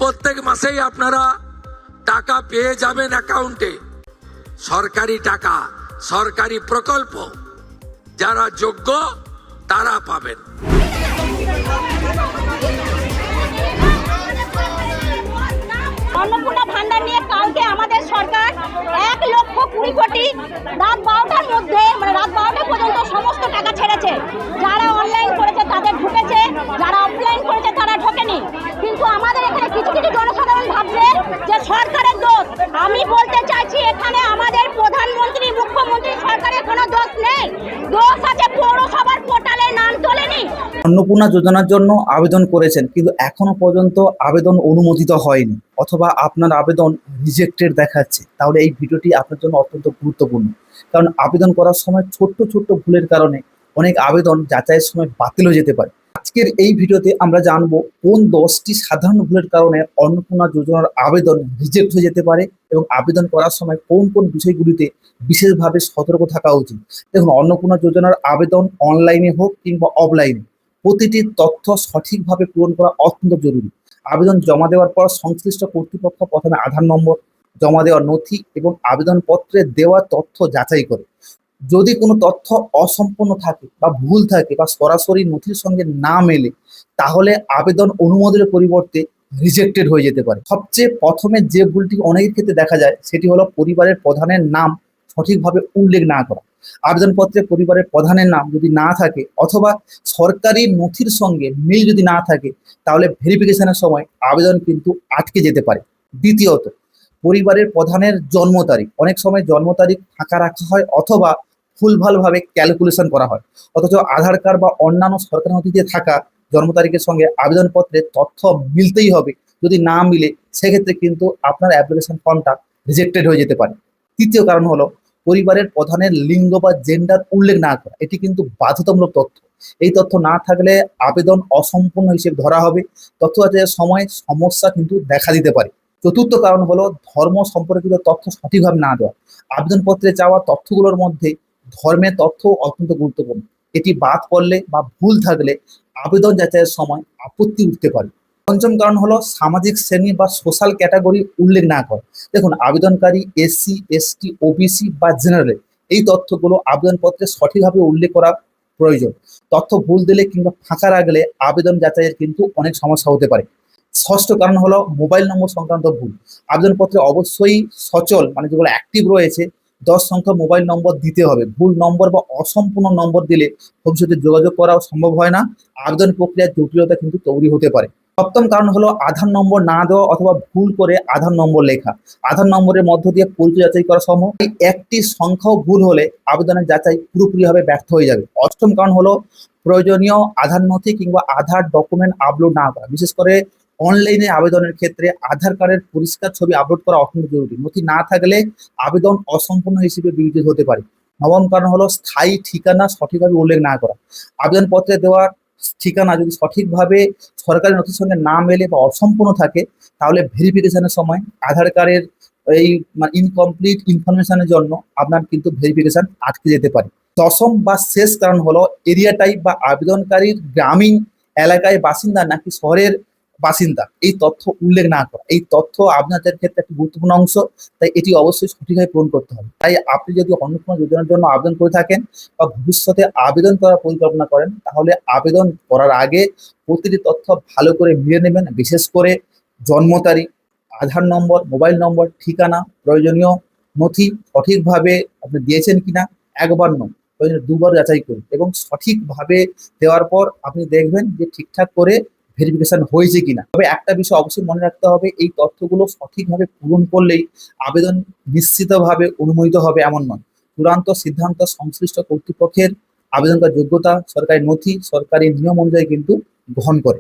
প্রত্যেক মাসেই আপনারা টাকা পেয়ে যাবেন অ্যাকাউন্টে। সরকারি টাকা, সরকারি প্রকল্প যারা যোগ্য তারা পাবেন। অন্নপূর্ণা ভান্ডার নিয়ে কালকে আমাদের সরকার 1,20,00,000 কোটি রাত 12টার মধ্যে রাত 12টা পর্যন্ত সমস্ত টাকা ছেড়েছে। যারা অনলাইন করেছে তাদের ঢুকেছে, যারা অফলাইন করেছে তারা ঢোকেনি। কিন্তু আমাদের এখানে কিছু কিছু জনসাধারণ ভাবছে যে সরকারের দোষ। আমি বলতে চাইছি এখানে আমাদের প্রধানমন্ত্রী, মুখ্যমন্ত্রী, সরকারের কোনো দোষ নেই। দোষ আছে পৌরসভার পোর্টালে নাম তোলেনি। অন্নপূর্ণা যোজনার জন্য আবেদন করেছেন কিন্তু এখনো পর্যন্ত আবেদন অনুমোদিত হয়নি অথবা আপনার আবেদন রিজেক্টেড দেখাচ্ছে, তাহলে এই ভিডিওটি আপনার জন্য অত্যন্ত গুরুত্বপূর্ণ। কারণ আবেদন করার সময় ছোট্ট ছোট্ট ভুলের কারণে অনেক আবেদন যাচাইয়ের সময় বাতিল হয়ে যেতে পারে। আজকের এই ভিডিওতে আমরা জানবো কোন 10টি সাধারণ ভুলের কারণে অন্নপূর্ণা যোজনার আবেদন রিজেক্ট হয়ে যেতে পারে এবং আবেদন করার সময় কোন কোন বিষয়গুলিতে বিশেষভাবে সতর্ক থাকা উচিত। দেখুন, অন্নপূর্ণা যোজনার আবেদন অনলাইনে হোক কিংবা অফলাইনে প্রতিটি তথ্য সঠিকভাবে পূরণ করা অত্যন্ত জরুরি। আবেদন জমা দেওয়ার পর সংশ্লিষ্ট কর্তৃপক্ষ প্রথমে আধার নম্বর, জমা দেওয়ার নথি এবং আবেদনপত্রে দেওয়া তথ্য যাচাই করে। যদি কোনো তথ্য অসম্পূর্ণ থাকে বা ভুল থাকে বা সরাসরি নথির সঙ্গে না মেলে, তাহলে আবেদন অনুমোদনের পরিবর্তে রিজেক্টেড হয়ে যেতে পারে। সবচেয়ে প্রথমে যে ভুলটি অনেকের ক্ষেত্রে দেখা যায় সেটি হলো পরিবারের প্রধানের নাম সঠিকভাবে উল্লেখ না করা। আবেদনপত্রে পরিবারের প্রধানের নাম যদি না থাকে অথবা সরকারি নথির সঙ্গে মিল যদি না থাকে, তাহলে ভেরিফিকেশনের সময় আবেদন কিন্তু আটকে যেতে পারে। দ্বিতীয়ত, পরিবারের প্রধানের জন্ম তারিখ, অনেক সময় জন্ম তারিখ ফাঁকা রাখা হয় অথবা ভুলভালভাবে ক্যালকুলেশন করা হয়, অথচ আধার কার্ড বা অন্যান্য সরকারি নথিতে থাকা জন্ম তারিখের সঙ্গে আবেদনপত্রে তথ্য মিলতেই হবে। যদি না মিলে সেক্ষেত্রে কিন্তু আপনার অ্যাপ্লিকেশন ফর্মটা রিজেক্টেড হয়ে যেতে পারে। তৃতীয় কারণ হলো পরিবারের প্রধানের লিঙ্গ বা জেন্ডার উল্লেখ না করা। এটি কিন্তু বাধ্যতামূলক তথ্য। এই তথ্য না থাকলে আবেদন অসম্পূর্ণ হিসেবে ধরা হবে। তথ্য যাচাইয়ের সময় সমস্যা কিন্তু দেখা দিতে পারে। চতুর্থ কারণ হলো ধর্ম সম্পর্কিত তথ্য সঠিকভাবে না দেওয়া। আবেদনপত্রে চাওয়া তথ্যগুলোর মধ্যে ধর্মের তথ্য অত্যন্ত গুরুত্বপূর্ণ। এটি বাদ পড়লে বা ভুল থাকলে আবেদন যাচাইয়ের সময় আপত্তি উঠতে পারে। পঞ্চম কারণ হলো সামাজিক শ্রেণী বা সোশ্যাল ক্যাটাগরি উল্লেখ না করা। দেখুন, আবেদনকারী এসসি, এসটি, ওবিসি বা জেনারেল, এই তথ্যগুলো আবেদনপত্রে সঠিকভাবে উল্লেখ করা প্রয়োজন। তথ্য ভুল দিলে কিংবা ফাঁকা রাখলে আবেদন যাচাইয়ের কিন্তু অনেক সমস্যা হতে পারে। ষষ্ঠ কারণ হলো মোবাইল নম্বর সংক্রান্ত ভুল। আবেদনপত্রে অবশ্যই সচল যেগুলো অ্যাক্টিভ রয়েছে 10 সংখ্যা মোবাইল নম্বর দিতে হবে। ভুল নম্বর বা অসম্পূর্ণ নম্বর দিলে ভবিষ্যতে যোগাযোগ করাও সম্ভব হয় না। আবেদন প্রক্রিয়ার জটিলতা কিন্তু তৈরি হতে পারে। সপ্তম কারণ হলো আধার নম্বর না দেওয়া অথবা ভুল করে আধার নম্বর লেখা। আধার নম্বরের মধ্য দিয়ে পরিচয় যাচাই করা সম্ভব। এই একটি সংখ্যাও ভুল হলে আবেদনের যাচাই পুরোপুরিভাবে ব্যর্থ হয়ে যাবে। অষ্টম কারণ হলো প্রয়োজনীয় আধার নথি কিংবা আধার ডকুমেন্ট আপলোড না করা। বিশেষ করে অনলাইনে আবেদনের ক্ষেত্রে আধার কার্ডের পরিষ্কার ছবি আপলোড করা অত্যন্ত জরুরি। নথি না থাকলে আবেদন অসম্পূর্ণ হিসেবে বিবেচিত হতে পারে। নবম কারণ হলো স্থায়ী ঠিকানা সঠিকভাবে উল্লেখ না করা। আবেদনপত্রে দেওয়া ঠিকানা যদি সঠিকভাবে সরকারি নথির সঙ্গে না মেলে বা অসম্পূর্ণ থাকে, তাহলে ভেরিফিকেশনের সময় আধার কার্ডের এই ইনকমপ্লিট ইনফরমেশনের জন্য আপনার কিন্তু ভেরিফিকেশন আটকে যেতে পারে। দশম বা শেষ কারণ হলো এরিয়া টাইপ বা আবেদনকারীর গ্রামীণ এলাকায় বাসিন্দা নাকি শহরের বাসিন্দা, এই তথ্য উল্লেখ না করা। এই তথ্য আপনাদের ক্ষেত্রে একটি গুরুত্বপূর্ণ অংশ, তাই এটি অবশ্যই সঠিকভাবে পূরণ করতে হবে। তাই আপনি যদি অন্নপূর্ণা যোজনার জন্য আবেদন করে থাকেন বা ভবিষ্যতে আবেদন করার পরিকল্পনা করেন, তাহলে আবেদন করার আগে প্রতিটি তথ্য ভালো করে মিলিয়ে নেবেন। বিশেষ করে জন্ম তারিখ, আধার নম্বর, মোবাইল নম্বর, ঠিকানা, প্রয়োজনীয় নথি সঠিকভাবে আপনি দিয়েছেন কিনা একবার নয়, প্রয়োজনে দুবার যাচাই করুন এবং সঠিকভাবে দেওয়ার পর আপনি দেখবেন যে ঠিকঠাক করে ভেরিফিকেশন হয়েছে কিনা। তবে একটা বিষয় অবশ্যই মনে রাখতে হবে, এই তথ্যগুলো সঠিকভাবে পূরণ করলেই আবেদন নিশ্চিতভাবে অনুমোদিত হবে এমন নয়। চূড়ান্ত সিদ্ধান্ত সংশ্লিষ্ট কর্তৃপক্ষের আবেদনকার যোগ্যতা, সরকারি নথি, সরকারি নিয়ম অনুযায়ী কিন্তু গ্রহণ করে।